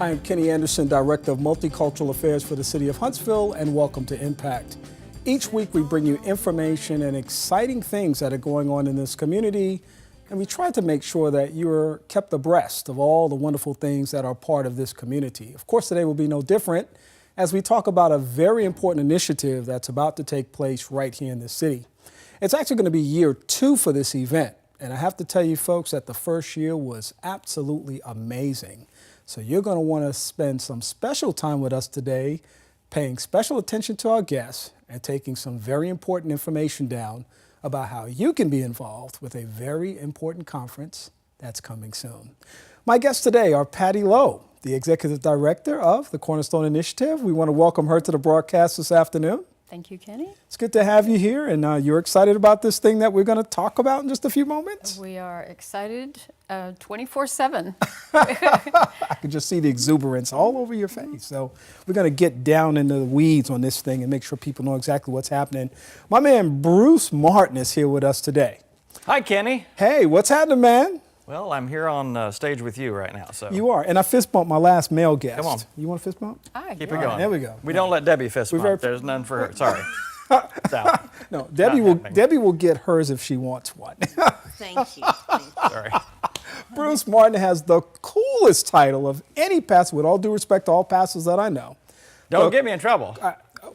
I am Kenny Anderson, Director of Multicultural Affairs for the City of Huntsville, and welcome to Impact. Each week we bring you information and exciting things that are going on in this community, and we try to make sure that you're kept abreast of all the wonderful things that are part of this community. Of course, today will be no different as we talk about a very important initiative that's about to take place right here in the city. It's actually going to be year 2 for this event, and I have to tell you folks that the first year was absolutely amazing. So you're going to want to spend some special time with us today, paying special attention to our guests and taking some very important information down about how you can be involved with a very important conference that's coming soon. My guests today are Patty Lowe, the Executive Director of the Cornerstone Initiative. We want to welcome her to the broadcast this afternoon. Thank you, Kenny. It's good to have you here, and you're excited about this thing that we're going to talk about in just a few moments? We are excited 24/7. I could just see the exuberance all over your face. So we're going to get down into the weeds on this thing and make sure people know exactly what's happening. My man Bruce Martin is here with us today. Hi, Kenny. Hey, what's happening, man? Well, I'm here on stage with you right now. So You are, and I fist bumped my last male guest. Come on. You want a fist bump? keep it going. There we go. We don't let Debbie fist bump. There's none for her. Sorry. It's out. No, Debbie will get hers if she wants one. Thank you. Thank you. Sorry. Bruce Martin has the coolest title of any pastor, with all due respect to all pastors that I know. Don't get me in trouble.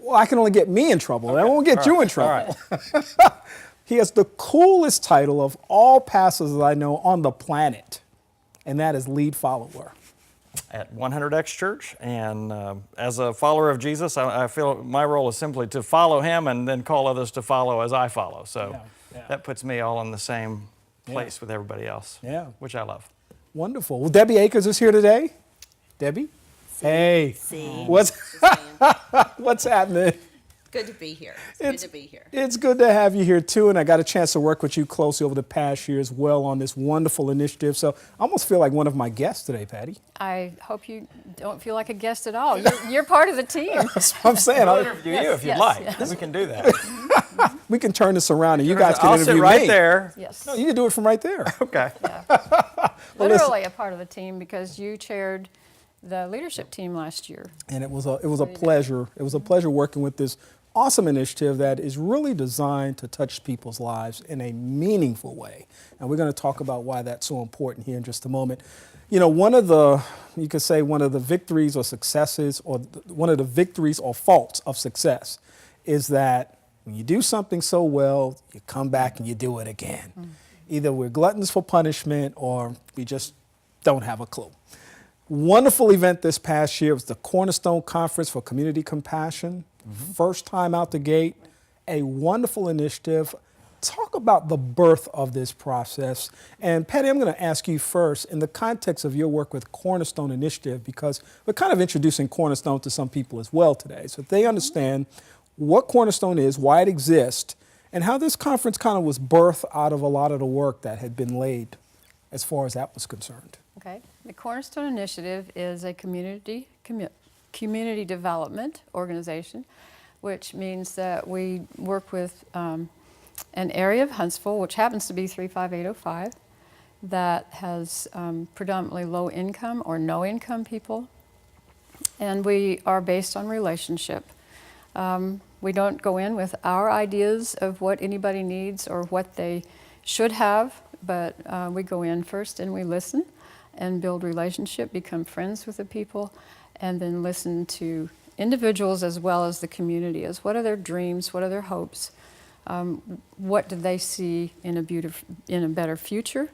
Well, I can only get me in trouble. Okay. I won't get you in trouble. All right. He has the coolest title of all pastors that I know on the planet, and that is lead follower. At 100X Church, and as a follower of Jesus, I feel my role is simply to follow him and then call others to follow as I follow. So that puts me all in the same place with everybody else, which I love. Wonderful. Well, Debbi Akers is here today. Debbie? Hey. What's happening? Good to be here. It's good to be here. It's good to have you here, too, and I got a chance to work with you closely over the past year as well on this wonderful initiative, so I almost feel like one of my guests today, Patty. I hope you don't feel like a guest at all. You're part of the team. That's what I'm saying. I'll interview you if you'd like. Yes. We can do that. We can turn this around, and you guys can I'll interview sit right me. there. Yes. No, you can do it from right there. Okay. Yeah. Literally a part of the team, because you chaired the leadership team last year. And it was a pleasure. It was a pleasure working with this awesome initiative that is really designed to touch people's lives in a meaningful way. And we're going to talk about why that's so important here in just a moment. You know, one of the victories or successes, or one of the victories or faults of success, is that when you do something so well, you come back and you do it again. Either we're gluttons for punishment or we just don't have a clue. Wonderful event this past year was the Cornerstone Conference for Community Compassion. First time out the gate, a wonderful initiative. Talk about the birth of this process. And Patty, I'm going to ask you first, in the context of your work with Cornerstone Initiative, because we're kind of introducing Cornerstone to some people as well today. So if they understand what Cornerstone is, why it exists, and how this conference kind of was birthed out of a lot of the work that had been laid as far as that was concerned. Okay. The Cornerstone Initiative is a community development organization, which means that we work with an area of Huntsville, which happens to be 35805, that has predominantly low income or no income people, and we are based on relationship. We don't go in with our ideas of what anybody needs or what they should have, but we go in first and we listen and build relationship, become friends with the people, and then listen to individuals as well as the community. As what are their dreams? What are their hopes? What do they see in a better future?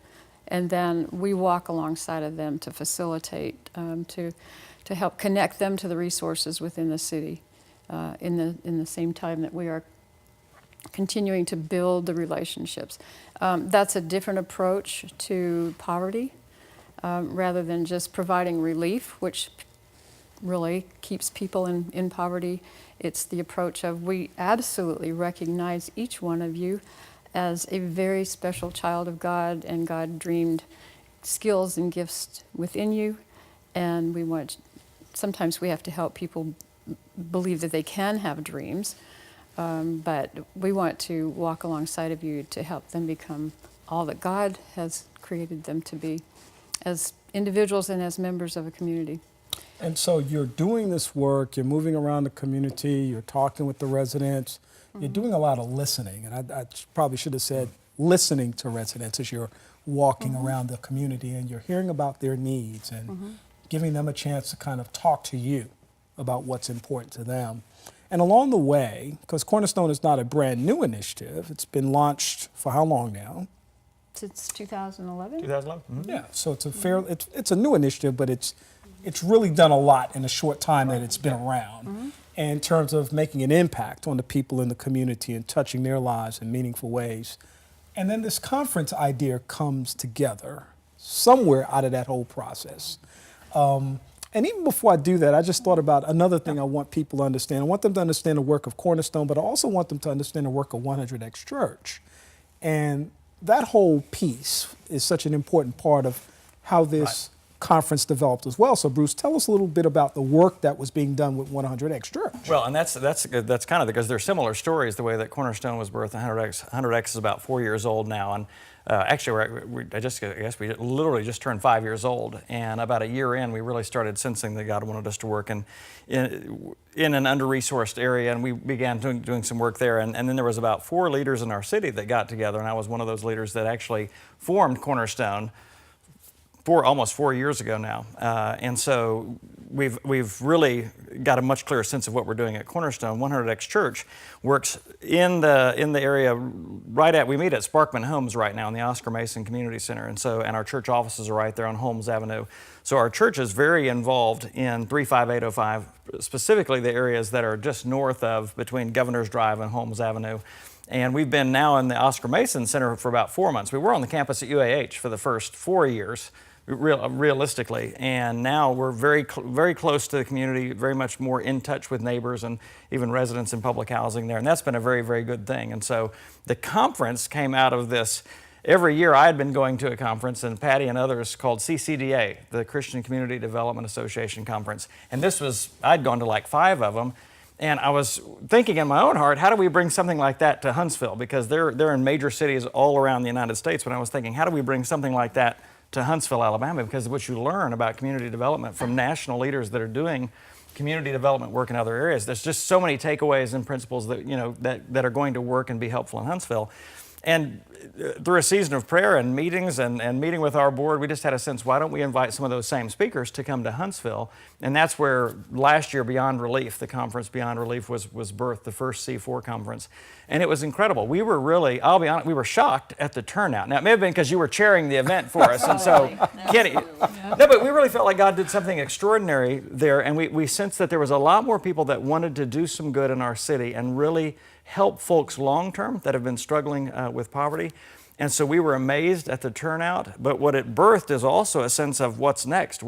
And then we walk alongside of them to facilitate, to help connect them to the resources within the city, in the same time that we are continuing to build the relationships. That's a different approach to poverty, rather than just providing relief, which really keeps people in poverty. It's the approach of, we absolutely recognize each one of you as a very special child of God, and God dreamed skills and gifts within you, and sometimes we have to help people believe that they can have dreams, but we want to walk alongside of you to help them become all that God has created them to be as individuals and as members of a community. And so you're doing this work, you're moving around the community, you're talking with the residents, you're doing a lot of listening. And I probably should have said listening to residents as you're walking around the community and you're hearing about their needs and giving them a chance to kind of talk to you about what's important to them. And along the way, because Cornerstone is not a brand new initiative, it's been launched for how long now? Since 2011? 2011? Mm-hmm. Yeah, so it's a it's a new initiative, but it's really done a lot in a short time that it's been around in terms of making an impact on the people in the community and touching their lives in meaningful ways. And then this conference idea comes together somewhere out of that whole process. And even before I do that, I just thought about another thing I want people to understand. I want them to understand the work of Cornerstone, but I also want them to understand the work of 100X Church. And that whole piece is such an important part of how this conference developed as well. So Bruce, tell us a little bit about the work that was being done with 100X Church. Well, and that's kind of because they're similar stories, the way that Cornerstone was birthed. 100X is about 4 years old now, and actually I guess we literally just turned 5 years old, and about a year in, we really started sensing that God wanted us to work in an under-resourced area, and we began doing some work there. And then there was about 4 leaders in our city that got together, and I was one of those leaders that actually formed Cornerstone almost 4 years ago now, and so we've really got a much clearer sense of what we're doing at Cornerstone. 100X Church works in the area we meet at Sparkman Homes right now in the Oscar Mason Community Center, and our church offices are right there on Holmes Avenue. So our church is very involved in 35805, specifically the areas that are just north of between Governor's Drive and Holmes Avenue. And we've been now in the Oscar Mason Center for about 4 months. We were on the campus at UAH for the first 4 years. Realistically, and now we're very close to the community, very much more in touch with neighbors and even residents in public housing there, and that's been a very, very good thing. And so the conference came out of this. Every year I had been going to a conference, and Patty and others called CCDA, the Christian Community Development Association Conference, and I'd gone to like 5 of them. And I was thinking in my own heart, how do we bring something like that to Huntsville? Because they're in major cities all around the United States, but I was thinking, how do we bring something like that to Huntsville, Alabama? Because what you learn about community development from national leaders that are doing community development work in other areas, there's just so many takeaways and principles that that are going to work and be helpful in Huntsville. And through a season of prayer and meetings and meeting with our board, we just had a sense, why don't we invite some of those same speakers to come to Huntsville? And that's where last year Beyond Relief, the conference Beyond Relief was birthed, the first C4 conference. And it was incredible. We were really, I'll be honest, we were shocked at the turnout. Now, it may have been because you were chairing the event for us. And so, Kenny, no, but we really felt like God did something extraordinary there. And we sensed that there was a lot more people that wanted to do some good in our city and really help folks long-term that have been struggling with poverty. And so we were amazed at the turnout, but what it birthed is also a sense of what's next.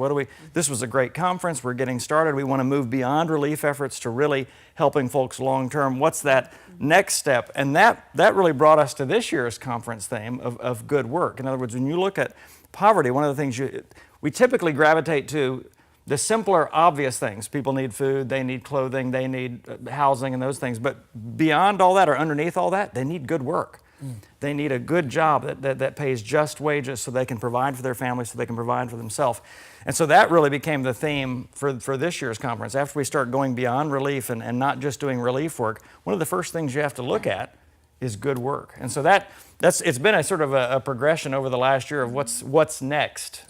This was a great conference, we're getting started, we want to move beyond relief efforts to really helping folks long-term. What's that next step? And that really brought us to this year's conference theme of good work. In other words, when you look at poverty, one of the things we typically gravitate to the simpler, obvious things. People need food, they need clothing, they need housing and those things. But beyond all that or underneath all that, they need good work. They need a good job that pays just wages so they can provide for their families, so they can provide for themselves. And so that really became the theme for this year's conference. After we start going beyond relief and not just doing relief work, one of the first things you have to look at is good work. And so it's been a sort of a progression over the last year of what's next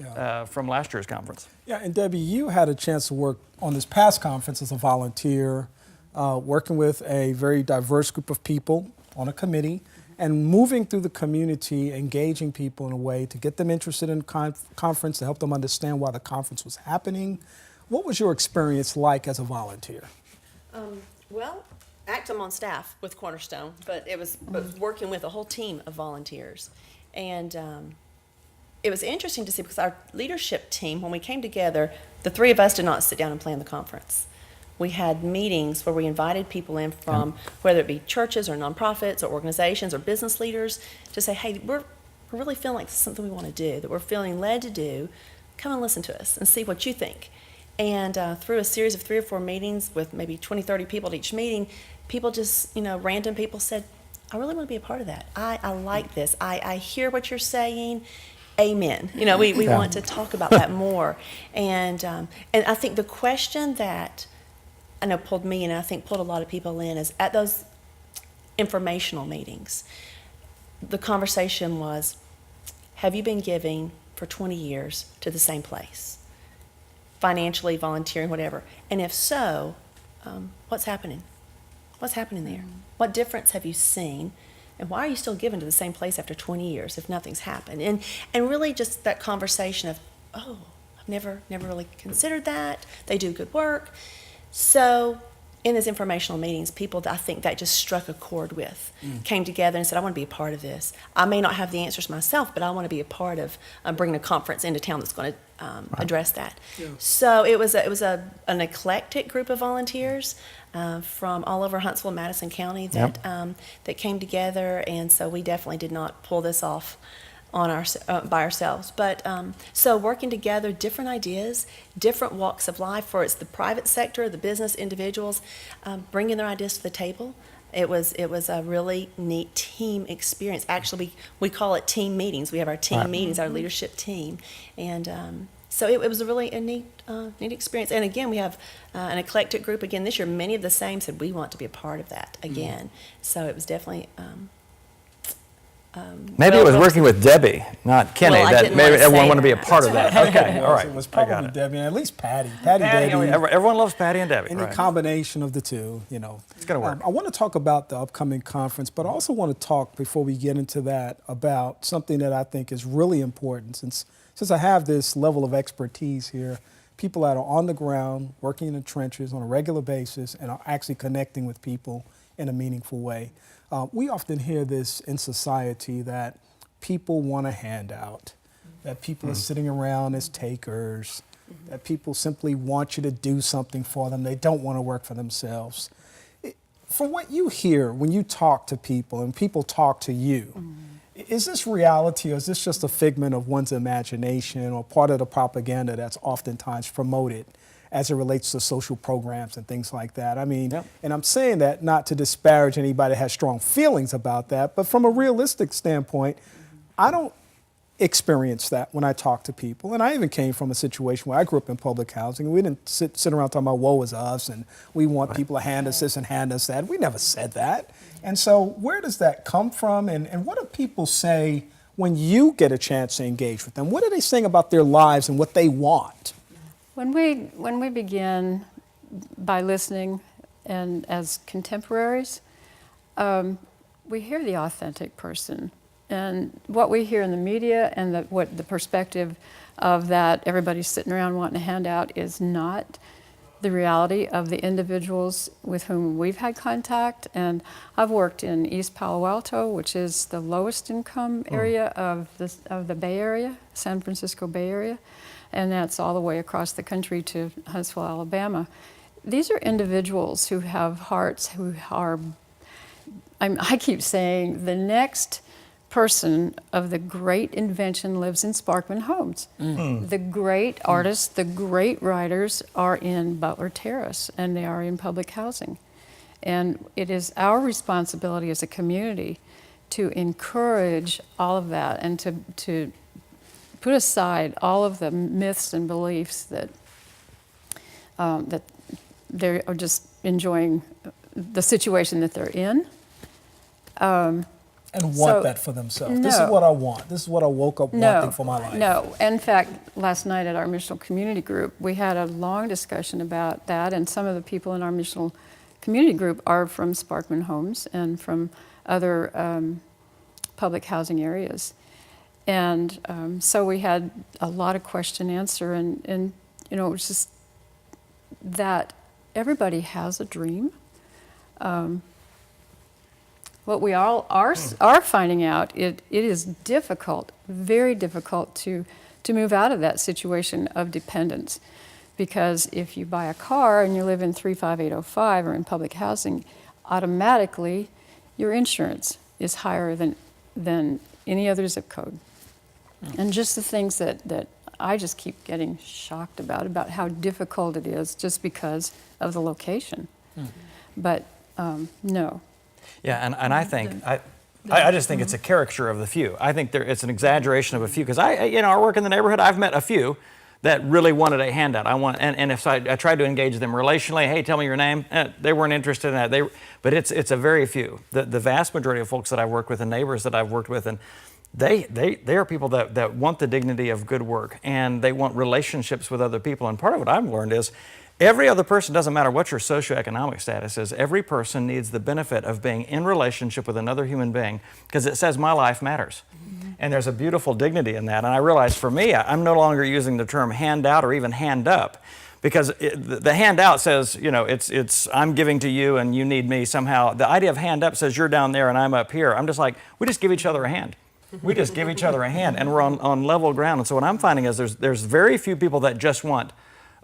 from last year's conference. Yeah, and Debbie, you had a chance to work on this past conference as a volunteer, working with a very diverse group of people on a committee and moving through the community, engaging people in a way to get them interested in conference, to help them understand why the conference was happening. What was your experience like as a volunteer? Well, I'm on staff with Cornerstone, but it was working with a whole team of volunteers. And it was interesting to see because our leadership team, when we came together, the 3 of us did not sit down and plan the conference. We had meetings where we invited people in from, whether it be churches or nonprofits or organizations or business leaders, to say, hey, we're really feeling like this is something we want to do, that we're feeling led to do. Come and listen to us and see what you think. And through a series of 3 or 4 meetings with maybe 20, 30 people at each meeting, people just, random people said, I really want to be a part of that. I like this. I hear what you're saying. amen. You know, we want to talk about that more. And I think the question that I know pulled me and I think pulled a lot of people in is at those informational meetings, the conversation was, have you been giving for 20 years to the same place? Financially, volunteering, whatever. And if so, what's happening? What's happening there? What difference have you seen? And why are you still giving to the same place after 20 years if nothing's happened? And really just that conversation of, oh, I've never really considered that. They do good work. So in those informational meetings, people that I think that just struck a chord with came together and said, I want to be a part of this. I may not have the answers myself, but I want to be a part of bringing a conference into town that's going to address that. Yeah. So it was an eclectic group of volunteers from all over Huntsville, Madison County that that came together, and so we definitely did not pull this off on by ourselves. But so working together, different ideas, different walks of life, for it's the private sector, the business individuals, bringing their ideas to the table. It was a really neat team experience. Actually, we call it team meetings. We have our team meetings, our leadership team, and so it was a really neat experience. And again, we have an eclectic group again this year. Many of the same said we want to be a part of that again. So it was definitely. Maybe it was working with Debbi, not Kenny. Well, that maybe everyone wanted to be a part of that. Okay, all right. It was probably Debbi, and at least Patty. Patty, Debbi. Everyone loves Patty and Debbi. Any combination of the two, you know. It's going to work. I want to talk about the upcoming conference, but I also want to talk, before we get into that, about something that I think is really important. Since I have this level of expertise here, people that are on the ground, working in the trenches on a regular basis, and are actually connecting with people in a meaningful way. We often hear this in society that people want a handout, that people are sitting around as takers, that people simply want you to do something for them. They don't want to work for themselves. From what you hear when you talk to people and people talk to you, is this reality, or is this just a figment of one's imagination or part of the propaganda that's oftentimes promoted as it relates to social programs and things like that? I mean, and I'm saying that not to disparage anybody that has strong feelings about that, but from a realistic standpoint, I don't experience that when I talk to people. And I even came from a situation where I grew up in public housing, and we didn't sit around talking about woe is us and we want people to hand us this and hand us that. We never said that. And so where does that come from, and what do people say when you get a chance to engage with them? What are they saying about their lives and what they want? When we begin by listening, and as contemporaries, we hear the authentic person, and what we hear in the media and what the perspective of that everybody's sitting around wanting a handout is not the reality of the individuals with whom we've had contact. And I've worked in East Palo Alto, which is the lowest income area of the Bay Area, San Francisco Bay Area. And that's all the way across the country to Huntsville, Alabama. These are individuals who have hearts, who are, I keep saying, the next person of the great invention lives in Sparkman Homes. The great artists, the great writers are in Butler Terrace, and they are in public housing. And it is our responsibility as a community to encourage all of that and to put aside all of the myths and beliefs that that they are just enjoying the situation that they're in. And want that for themselves. No. This is what I want. This is what I woke up wanting for my life. No. In fact, last night at our missional community group, we had a long discussion about that, and some of the people in our missional community group are from Sparkman Homes and from other public housing areas. And so we had a lot of question answer, and you know, it was just that everybody has a dream. What we all are finding out, it is difficult, very difficult to move out of that situation of dependence. Because if you buy a car and you live in 35805 or in public housing, automatically your insurance is higher than any other zip code. And just the things that I just keep getting shocked about how difficult it is just because of the location. But no. Yeah, and I think I just think it's a caricature of the few. I think it's an exaggeration of a few, because I work in the neighborhood. I've met a few that really wanted a handout. And if I tried to engage them relationally, hey, tell me your name, they weren't interested in that. But it's a very few. The vast majority of folks that I've worked with and neighbors that I've worked with, and they are people that want the dignity of good work, and they want relationships with other people. And part of what I've learned is every other person, doesn't matter what your socioeconomic status is, every person needs the benefit of being in relationship with another human being, because it says my life matters. And there's a beautiful dignity in that. And I realize for me, I'm no longer using the term handout or even hand up, because the handout says, it's I'm giving to you and you need me somehow. The idea of hand up says you're down there and I'm up here. I'm just like, we just give each other a hand. We just give each other a hand, and we're on level ground. And so what I'm finding is there's very few people that just want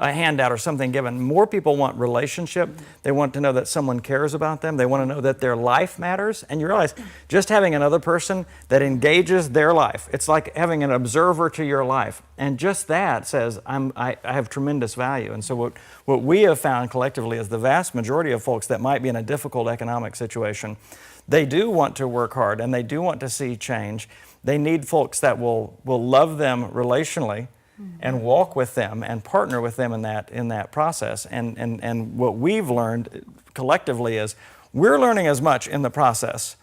a handout or something given. More people want relationship. They want to know that someone cares about them. They want to know that their life matters. And you realize just having another person that engages their life, it's like having an observer to your life. And just that says, I have tremendous value. And so what we have found collectively is the vast majority of folks that might be in a difficult economic situation, they do want to work hard and they do want to see change. They need folks that will love them relationally and walk with them and partner with them in that process. And what we've learned collectively is we're learning as much in the process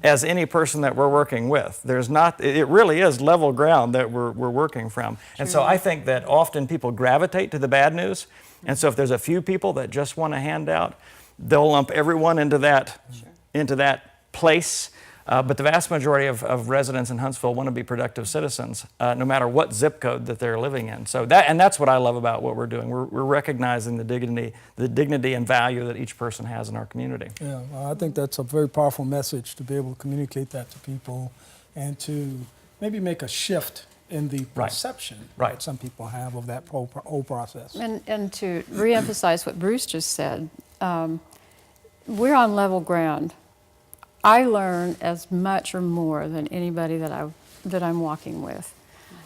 as any person that we're working with. It really is level ground that we're working from. And so I think that often people gravitate to the bad news. And so if there's a few people that just want a handout, they'll lump everyone into that place. But the vast majority of residents in Huntsville want to be productive citizens, no matter what zip code that they're living in. So that's what I love about what we're doing. We're recognizing the dignity and value that each person has in our community. Yeah, well, I think that's a very powerful message to be able to communicate that to people, and to maybe make a shift in the perception that some people have of that whole process. And to reemphasize what Bruce just said, we're on level ground. I learn as much or more than anybody that I'm walking with.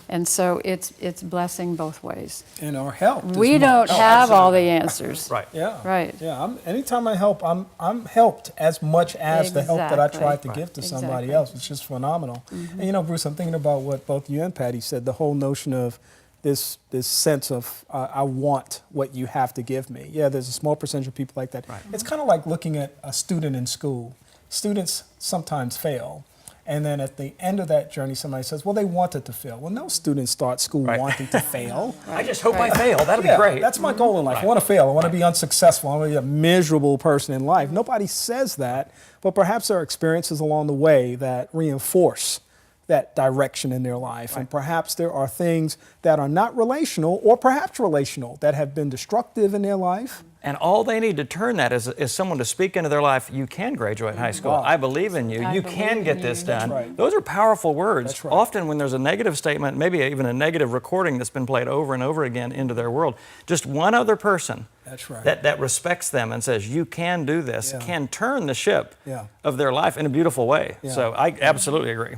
And so it's blessing both ways. And our help. We don't have all the answers. Right. Yeah. Right. Yeah. Anytime I help, I'm helped as much as the help that I tried to give to somebody else. It's just phenomenal. And Bruce, I'm thinking about what both you and Patty said, the whole notion of this sense of I want what you have to give me. Yeah, there's a small percentage of people like that. Right. It's kind of like looking at a student in school. Students sometimes fail, and then at the end of that journey, somebody says, well, they wanted to fail. Well, no students start school wanting to fail. I just hope I fail. That'll be great. That's my goal in life. I want to fail. I want to be unsuccessful. I want to be a miserable person in life. Nobody says that, but perhaps there are experiences along the way that reinforce that direction in their life. And perhaps there are things that are not relational, or perhaps relational, that have been destructive in their life. And all they need to turn that is someone to speak into their life. You can graduate high school. I believe in you. You can get this done. Those are powerful words. Often when there's a negative statement, maybe even a negative recording that's been played over and over again into their world, just one other person that respects them and says, you can do this, can turn the ship of their life in a beautiful way. So I absolutely agree.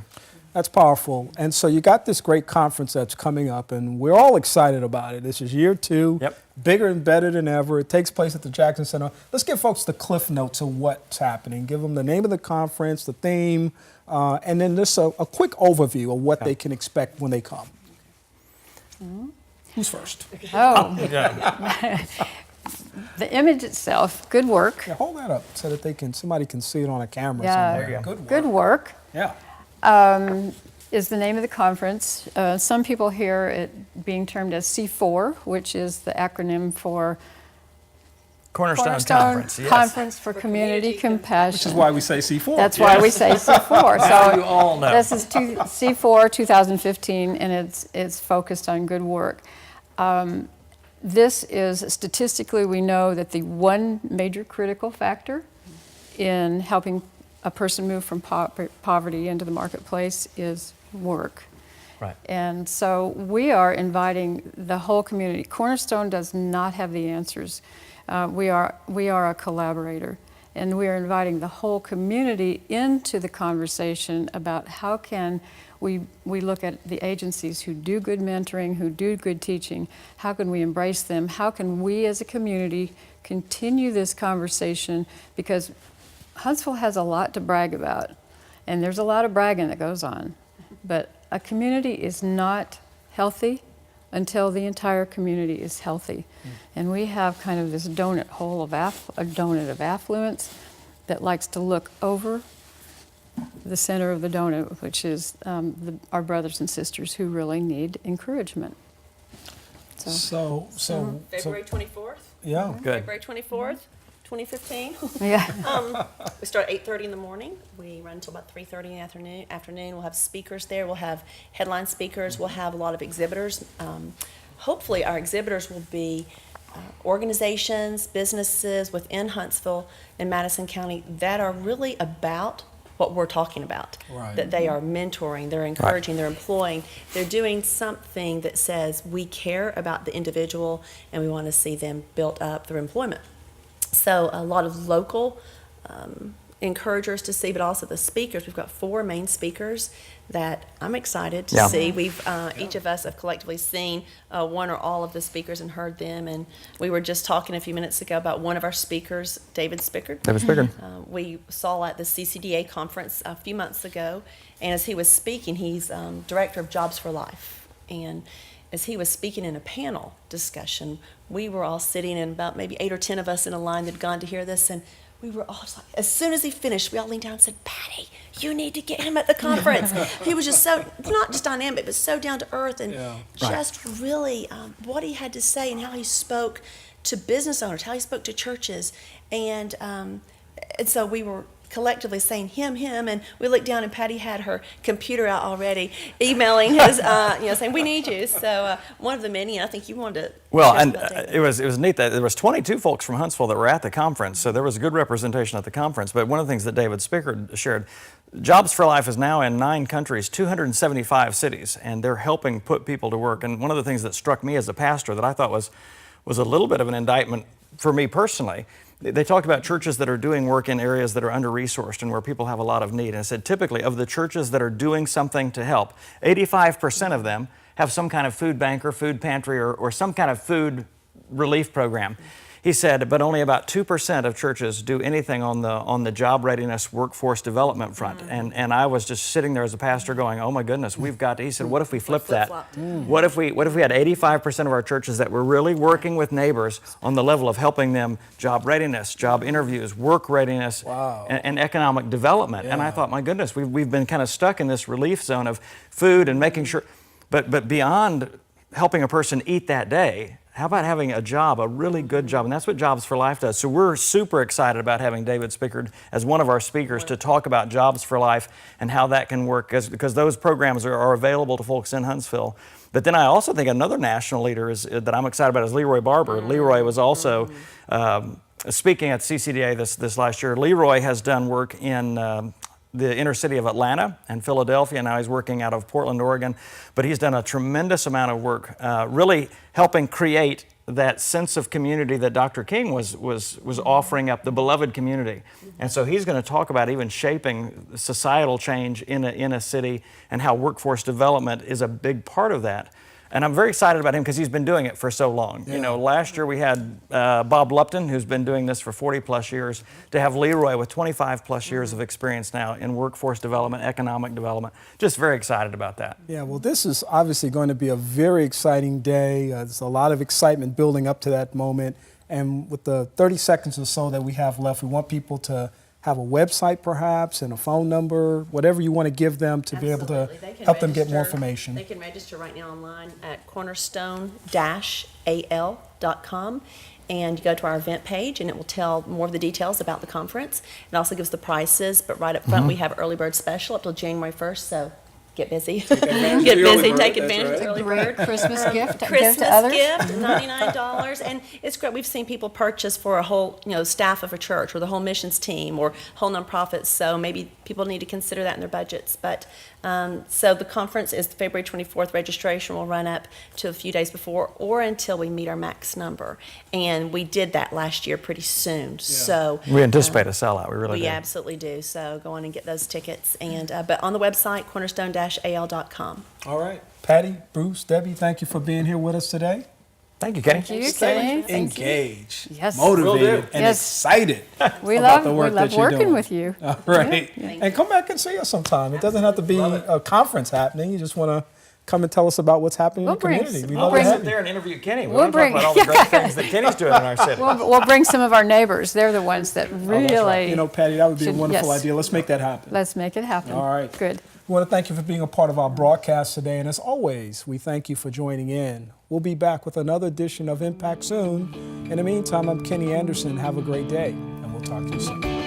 That's powerful. And so you got this great conference that's coming up, and we're all excited about it. This is year 2, bigger and better than ever. It takes place at the Jackson Center. Let's give folks the cliff notes of what's happening. Give them the name of the conference, the theme, and then just a quick overview of what they can expect when they come. Who's first? The image itself, good work. Yeah, hold that up so that somebody can see it on a camera somewhere. Good work. Good work. Yeah. Is the name of the conference. Some people hear it being termed as C4, which is the acronym for Cornerstone Conference. Conference for Community Compassion. Which is why we say C4. That's why we say C4. So you all know. This is C4 2015, and it's focused on good work. This is, statistically, we know that the one major critical factor in helping a person move from poverty into the marketplace is work. Right. And so we are inviting the whole community. Cornerstone does not have the answers. We are a collaborator, and we are inviting the whole community into the conversation about how can we look at the agencies who do good mentoring, who do good teaching. How can we embrace them? How can we as a community continue this conversation? Because Huntsville has a lot to brag about. And there's a lot of bragging that goes on. But a community is not healthy until the entire community is healthy. And we have kind of this donut hole of a donut of affluence that likes to look over the center of the donut, which is our brothers and sisters who really need encouragement. So February 24th. yeah. Good. February 24th, 2015. Yeah. We start at 8:30 in the morning. We run until about 3:30 in the afternoon. We'll have speakers there. We'll have headline speakers. We'll have a lot of exhibitors. Hopefully, our exhibitors will be organizations, businesses within Huntsville and Madison County that are really about what we're talking about. Right. That they are mentoring, they're encouraging, they're employing, they're doing something that says we care about the individual and we want to see them built up through employment. So a lot of local encouragers to see, but also the speakers. We've got 4 main speakers that I'm excited to see. We've each of us have collectively seen one or all of the speakers and heard them. And we were just talking a few minutes ago about one of our speakers, David Spickard. David Spickard. We saw at the CCDA conference a few months ago, and as he was speaking, he's director of Jobs for Life. And as he was speaking in a panel discussion, we were all sitting, and about maybe 8 or 10 of us in a line that had gone to hear this, and we were all just like, as soon as he finished, we all leaned down and said, "Patty, you need to get him at the conference." He was just so, not just dynamic, but so down to earth, and just really what he had to say and how he spoke to business owners, how he spoke to churches. And so we were collectively saying him, and we looked down and Patty had her computer out already, emailing his, saying, "We need you." So one of the many, and I think you wanted to. Well, share and about David. it was neat that there was 22 folks from Huntsville that were at the conference, so there was a good representation at the conference. But one of the things that David Spickard shared, Jobs for Life is now in 9 countries, 275 cities, and they're helping put people to work. And one of the things that struck me as a pastor that I thought was a little bit of an indictment for me personally, they talked about churches that are doing work in areas that are under-resourced and where people have a lot of need. And I said, typically, of the churches that are doing something to help, 85% of them have some kind of food bank or food pantry or some kind of food relief program. He said, but only about 2% of churches do anything on the job readiness workforce development front. And I was just sitting there as a pastor going, oh my goodness, we've got to, he said, what if we flipped that? What if we had 85% of our churches that were really working with neighbors on the level of helping them job readiness, job interviews, work readiness, and economic development. And I thought, my goodness, we've been kind of stuck in this relief zone of food and making sure, but beyond helping a person eat that day, how about having a job, a really good job? And that's what Jobs for Life does. So we're super excited about having David Spickard as one of our speakers to talk about Jobs for Life and how that can work, because those programs are available to folks in Huntsville. But then I also think another national leader that I'm excited about is Leroy Barber. Leroy was also speaking at CCDA this last year. Leroy has done work in the inner city of Atlanta and Philadelphia. Now he's working out of Portland, Oregon. But he's done a tremendous amount of work really helping create that sense of community that Dr. King was offering up, the beloved community. And so he's going to talk about even shaping societal change in a city and how workforce development is a big part of that. And I'm very excited about him because he's been doing it for so long. Yeah. You know, last year we had Bob Lupton, who's been doing this for 40 plus years, to have Leroy with 25 plus years of experience now in workforce development, economic development. Just very excited about that. Yeah, well, this is obviously going to be a very exciting day. There's a lot of excitement building up to that moment. And with the 30 seconds or so that we have left, we want people to have a website perhaps and a phone number, whatever you want to give them to be able to help them get more information. They can register right now online at cornerstone-al.com, and you go to our event page and it will tell more of the details about the conference. It also gives the prices, but right up front we have early bird special up till January 1st, so get busy. Take advantage of the early bird. Christmas gift to Christmas others. gift, $99, and it's great. We've seen people purchase for a whole, staff of a church or the whole missions team or whole nonprofits. So maybe people need to consider that in their budgets. But so the conference is February 24th. Registration will run up to a few days before or until we meet our max number. And we did that last year pretty soon. Yeah. So we anticipate a sellout. We really do. We absolutely do. So go on and get those tickets. And but on the website, cornerstone-al.com. All right. Patty, Bruce, Debbie, thank you for being here with us today. Thank you, Kenny. Thank you, Stay Kenny. Thank you. engaged, Yes. motivated, and Yes. excited We about the love work that you're working doing. with you. All right. Yeah. And come back and see us sometime. It doesn't have to be a conference happening. You just want to come and tell us about what's happening We'll in the bring community. some- We we'll love We'll to sit have you. there and interview Kenny. We'll We'll talk about all the great things that Kenny's doing in our city. We'll bring some of our neighbors. They're the ones that really. You know, Patty, that would be a Should- wonderful yes. idea. Let's make that happen. Let's make it happen. All right. Good. We want to thank you for being a part of our broadcast today. And as always, we thank you for joining in. We'll be back with another edition of Impact soon. In the meantime, I'm Kenny Anderson. Have a great day, and we'll talk to you soon.